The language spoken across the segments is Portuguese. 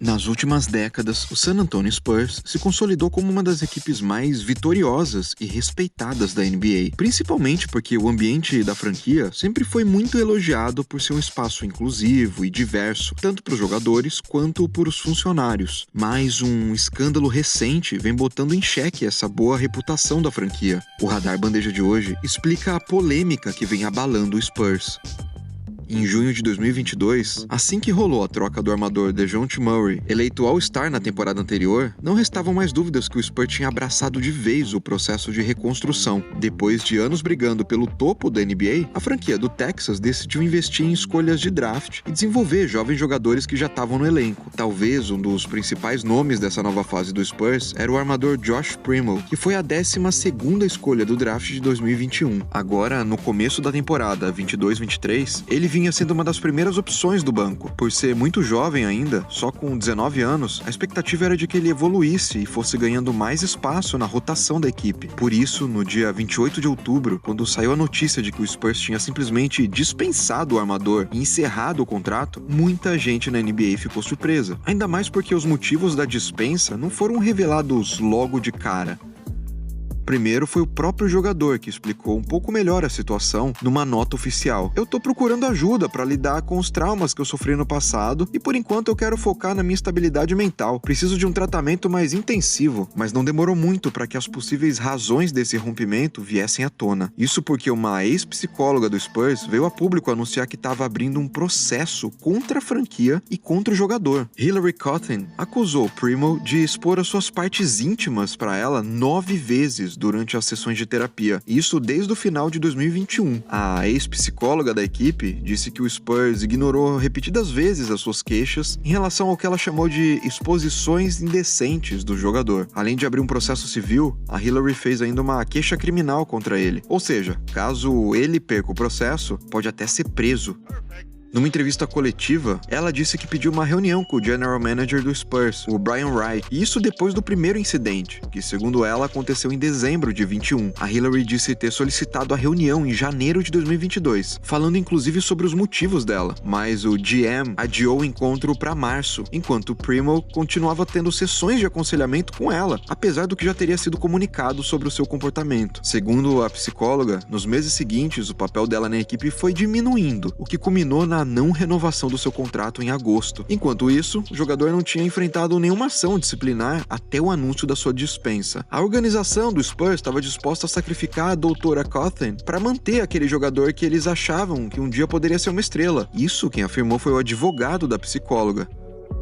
Nas últimas décadas, o San Antonio Spurs se consolidou como uma das equipes mais vitoriosas e respeitadas da NBA, principalmente porque o ambiente da franquia sempre foi muito elogiado por ser um espaço inclusivo e diverso, tanto para os jogadores quanto para os funcionários. Mas um escândalo recente vem botando em xeque essa boa reputação da franquia. O Radar Bandeja de hoje explica a polêmica que vem abalando o Spurs. Em junho de 2022, assim que rolou a troca do armador DeJounte Murray, eleito All-Star na temporada anterior, não restavam mais dúvidas que o Spurs tinha abraçado de vez o processo de reconstrução. Depois de anos brigando pelo topo da NBA, a franquia do Texas decidiu investir em escolhas de draft e desenvolver jovens jogadores que já estavam no elenco. Talvez um dos principais nomes dessa nova fase do Spurs era o armador Josh Primo, que foi a 12ª escolha do draft de 2021. Agora, no começo da temporada 22-23, ele vinha sendo uma das primeiras opções do banco. Por ser muito jovem ainda, só com 19 anos, a expectativa era de que ele evoluísse e fosse ganhando mais espaço na rotação da equipe. Por isso, no dia 28 de outubro, quando saiu a notícia de que o Spurs tinha simplesmente dispensado o armador e encerrado o contrato, muita gente na NBA ficou surpresa. Ainda mais porque os motivos da dispensa não foram revelados logo de cara. Primeiro foi o próprio jogador que explicou um pouco melhor a situação numa nota oficial. Eu tô procurando ajuda para lidar com os traumas que eu sofri no passado e por enquanto eu quero focar na minha estabilidade mental. Preciso de um tratamento mais intensivo, mas não demorou muito para que as possíveis razões desse rompimento viessem à tona. Isso porque uma ex-psicóloga do Spurs veio a público anunciar que estava abrindo um processo contra a franquia e contra o jogador. Hillary Cotton acusou Primo de expor as suas partes íntimas para ela 9 vezes durante as sessões de terapia, isso desde o final de 2021. A ex-psicóloga da equipe disse que o Spurs ignorou repetidas vezes as suas queixas em relação ao que ela chamou de exposições indecentes do jogador. Além de abrir um processo civil, a Hillary fez ainda uma queixa criminal contra ele. Ou seja, caso ele perca o processo, pode até ser preso. Numa entrevista coletiva, ela disse que pediu uma reunião com o general manager do Spurs, o Brian Wright, e isso depois do primeiro incidente, que segundo ela aconteceu em dezembro de 21. A Hillary disse ter solicitado a reunião em janeiro de 2022, falando inclusive sobre os motivos dela, mas o GM adiou o encontro para março, enquanto o Primo continuava tendo sessões de aconselhamento com ela, apesar do que já teria sido comunicado sobre o seu comportamento. Segundo a psicóloga, nos meses seguintes o papel dela na equipe foi diminuindo, o que culminou na não renovação do seu contrato em agosto. Enquanto isso, o jogador não tinha enfrentado nenhuma ação disciplinar até o anúncio da sua dispensa. A organização do Spurs estava disposta a sacrificar a doutora Cotton para manter aquele jogador que eles achavam que um dia poderia ser uma estrela. Isso quem afirmou foi o advogado da psicóloga.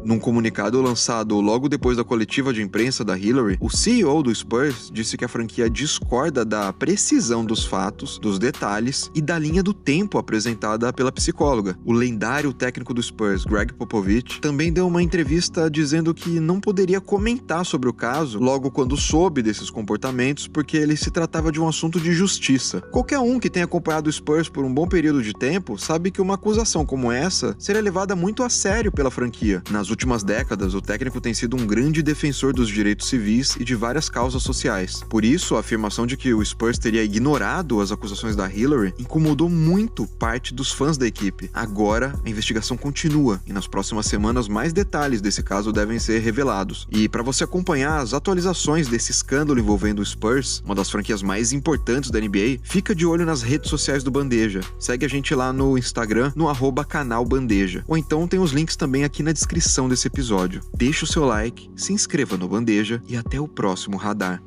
Num comunicado lançado logo depois da coletiva de imprensa da Hillary, o CEO do Spurs disse que a franquia discorda da precisão dos fatos, dos detalhes e da linha do tempo apresentada pela psicóloga. O lendário técnico do Spurs, Greg Popovich, também deu uma entrevista dizendo que não poderia comentar sobre o caso logo quando soube desses comportamentos porque ele se tratava de um assunto de justiça. Qualquer um que tenha acompanhado o Spurs por um bom período de tempo sabe que uma acusação como essa seria levada muito a sério pela franquia. Nas últimas décadas, o técnico tem sido um grande defensor dos direitos civis e de várias causas sociais. Por isso, a afirmação de que o Spurs teria ignorado as acusações da Hillary incomodou muito parte dos fãs da equipe. Agora, a investigação continua e nas próximas semanas mais detalhes desse caso devem ser revelados. E para você acompanhar as atualizações desse escândalo envolvendo o Spurs, uma das franquias mais importantes da NBA, fica de olho nas redes sociais do Bandeja. Segue a gente lá no Instagram, no @canalbandeja. Ou então tem os links também aqui na descrição desse episódio. Deixa o seu like, se inscreva no Bandeja e até o próximo Radar.